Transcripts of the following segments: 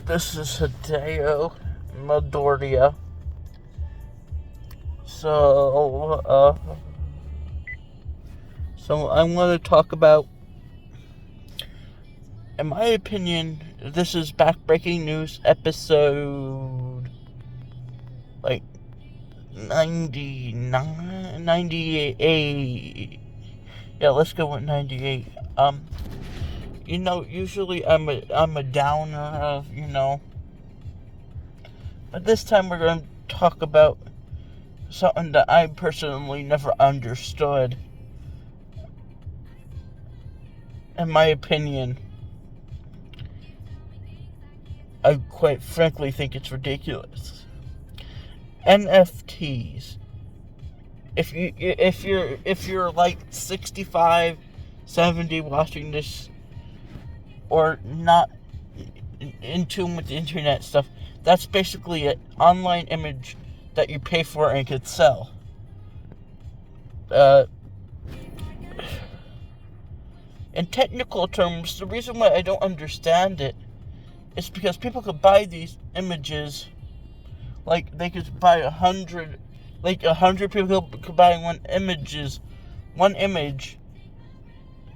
This is Hideo Midoriya. So I want to talk about, in my opinion, this is Backbreaking News episode, 99, 98. Yeah, let's go with 98. Usually I'm a downer of, but this time we're going to talk about something that I personally never understood. In my opinion, I quite frankly think it's ridiculous. NFTs. If you're like 65, 70 watching this, or not in tune with the internet stuff, that's basically an online image that you pay for and could sell. In technical terms, the reason why I don't understand it is because people could buy these images, like they could buy 100 people could buy one image,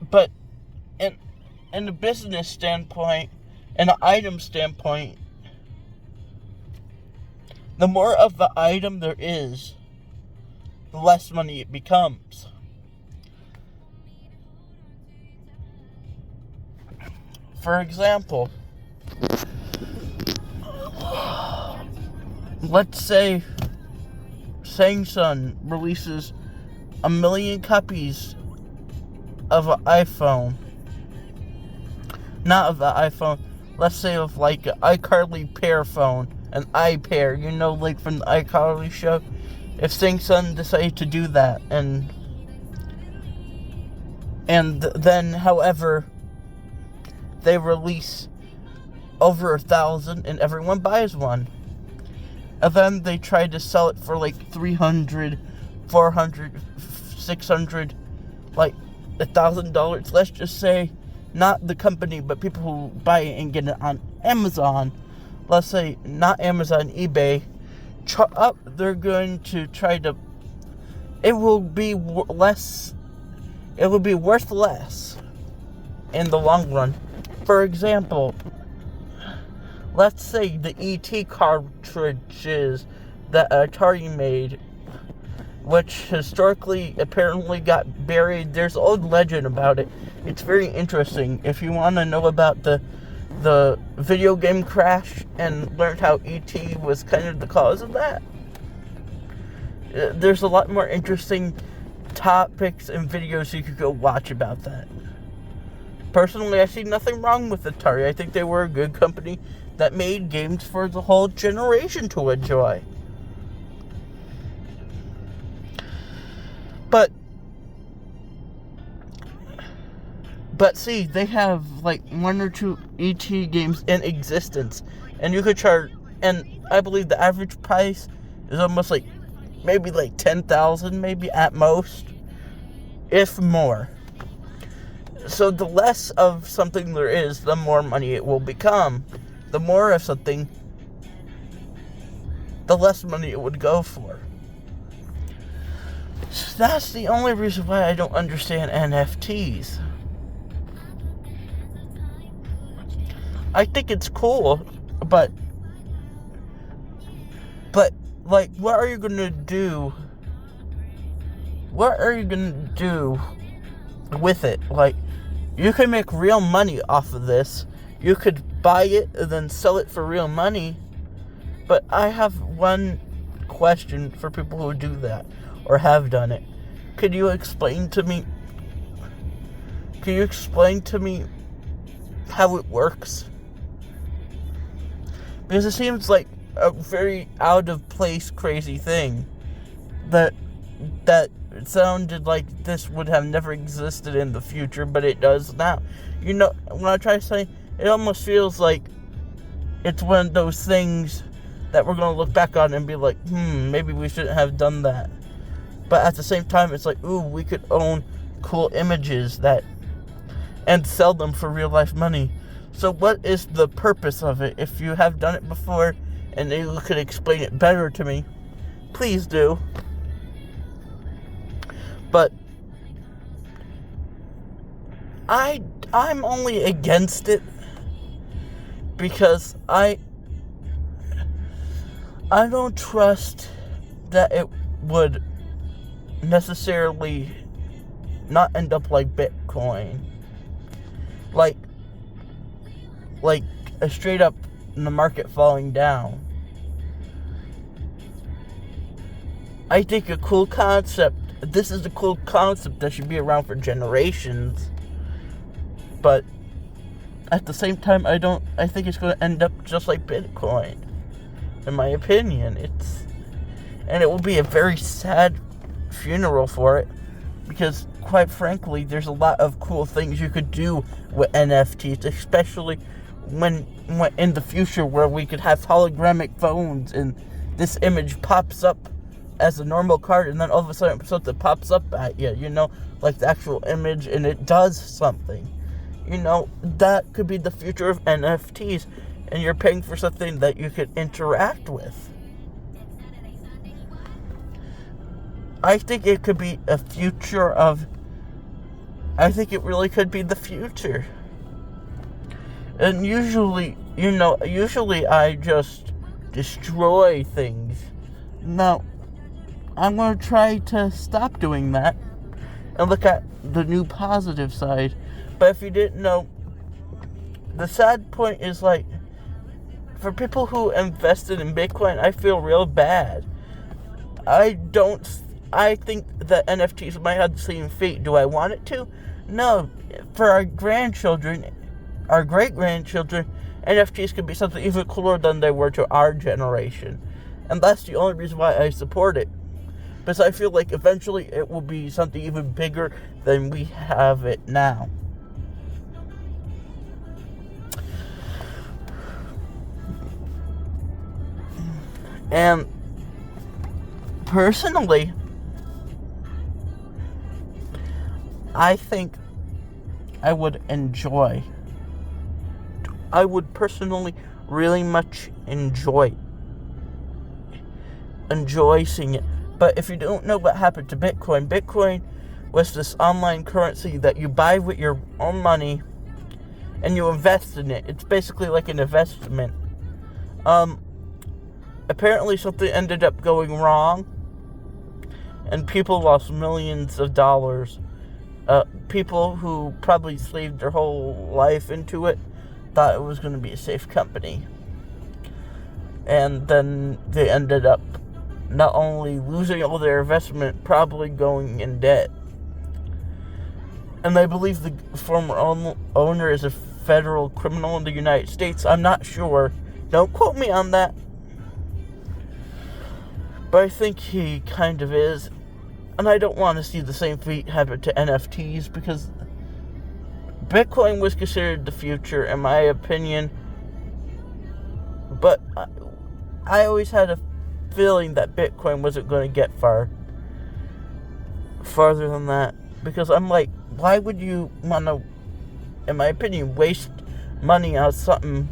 but in the business standpoint, and an item standpoint, the more of the item there is, the less money it becomes. For example, let's say Samsung releases 1 million copies of an iPhone. Not of the iPhone. Let's say of like an iCarly Pear phone, an iPair, like from the iCarly show. If Samsung decided to do that, and then, however, they release over 1,000 and everyone buys one, and then they try to sell it for like 300, 400, 600, like $1,000. Let's just say, not the company, but people who buy it and get it on Amazon. Let's say not Amazon, eBay. They're going to try to. It will be less. It will be worth less in the long run. For example, let's say the ET cartridges that Atari made, which historically apparently got buried. There's old legend about it. It's very interesting. If you want to know about the video game crash and learn how E.T. was kind of the cause of that, there's a lot more interesting topics and videos you could go watch about that. Personally, I see nothing wrong with Atari. I think they were a good company that made games for the whole generation to enjoy. But see, they have like 1 or 2 ET games in existence, and you could charge, and I believe the average price is almost like maybe like 10,000, maybe at most, if more. So the less of something there is, the more money it will become. The more of something, the less money it would go for. So that's the only reason why I don't understand NFTs. I think it's cool, but like, what are you gonna do? What are you gonna do with it? Like, you can make real money off of this. You could buy it and then sell it for real money. But I have one question for people who do that or have done it. Could you explain to me how it works? Because it seems like a very out of place, crazy thing that sounded like this would have never existed in the future, but it does now. When I try to say, it almost feels like it's one of those things that we're going to look back on and be like, maybe we shouldn't have done that. But at the same time, it's like, we could own cool images and sell them for real life money. So what is the purpose of it? If you have done it before and you could explain it better to me, please do. But I'm only against it because I don't trust that it would necessarily not end up like Bitcoin. Like a straight up the market falling down. I think a cool concept, this is a cool concept that should be around for generations. But at the same time, I think it's going to end up just like Bitcoin. In my opinion, and it will be a very sad funeral for it, because quite frankly, there's a lot of cool things you could do with NFTs, especially when in the future where we could have hologramic phones and this image pops up as a normal card, and then all of a sudden something pops up at you, like the actual image, and it does something. That could be the future of NFTs, and you're paying for something that you could interact with. I think it could be a future I think it really could be the future. And usually I just destroy things. Now, I'm going to try to stop doing that and look at the new positive side. But if you didn't know, the sad point is, like, for people who invested in Bitcoin, I feel real bad. I think that NFTs might have the same fate. Do I want it to? No. For our grandchildren, our great-grandchildren, NFTs could be something even cooler than they were to our generation. And that's the only reason why I support it. Because I feel like eventually it will be something even bigger than we have it now. And personally, I think I would personally really much enjoy seeing it. But if you don't know what happened to Bitcoin was this online currency that you buy with your own money and you invest in it. It's basically like an investment. Apparently something ended up going wrong, and people lost millions of dollars. People who probably slaved their whole life into it thought it was going to be a safe company. And then they ended up not only losing all their investment, probably going in debt. And I believe the former owner is a federal criminal in the United States. I'm not sure. Don't quote me on that. But I think he kind of is. And I don't want to see the same fate happen to NFTs, because Bitcoin was considered the future, in my opinion. But I always had a feeling that Bitcoin wasn't going to get farther than that. Because I'm like, why would you want to, in my opinion, waste money on something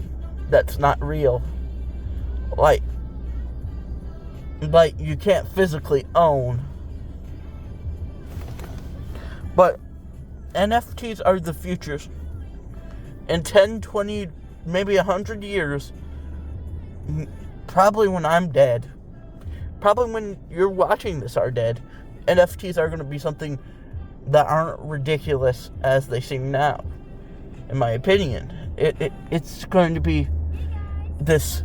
that's not real? Like you can't physically own. But NFTs are the futures. In 10, 20, maybe 100 years, probably when I'm dead, probably when you're watching this are dead, NFTs are going to be something that aren't ridiculous as they seem now, in my opinion. It's going to be this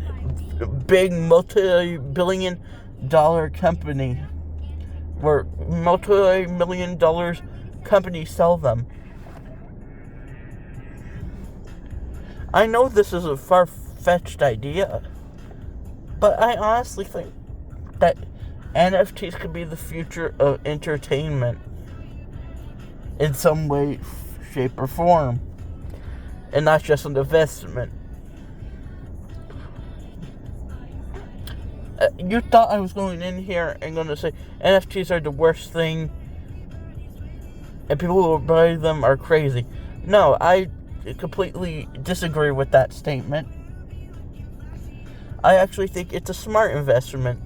big multi-billion-dollar company where multi-million-dollar companies sell them. I know this is a far-fetched idea, but I honestly think that NFTs could be the future of entertainment in some way, shape, or form, and not just an investment. You thought I was going in here and going to say NFTs are the worst thing and people who buy them are crazy. No, I completely disagree with that statement. I actually think it's a smart investment.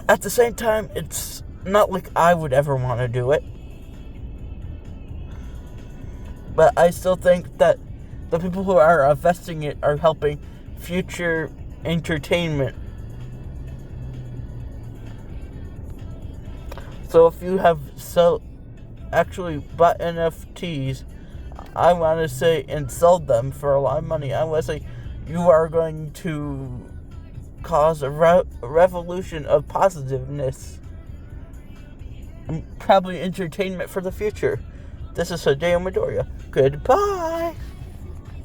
At the same time, it's not like I would ever want to do it. But I still think that the people who are investing it are helping future entertainment. So if you have actually bought NFTs, I want to say, and sold them for a lot of money, I want to say you are going to cause a revolution of positiveness and probably entertainment for the future. This is Hideo Midoriya. Goodbye.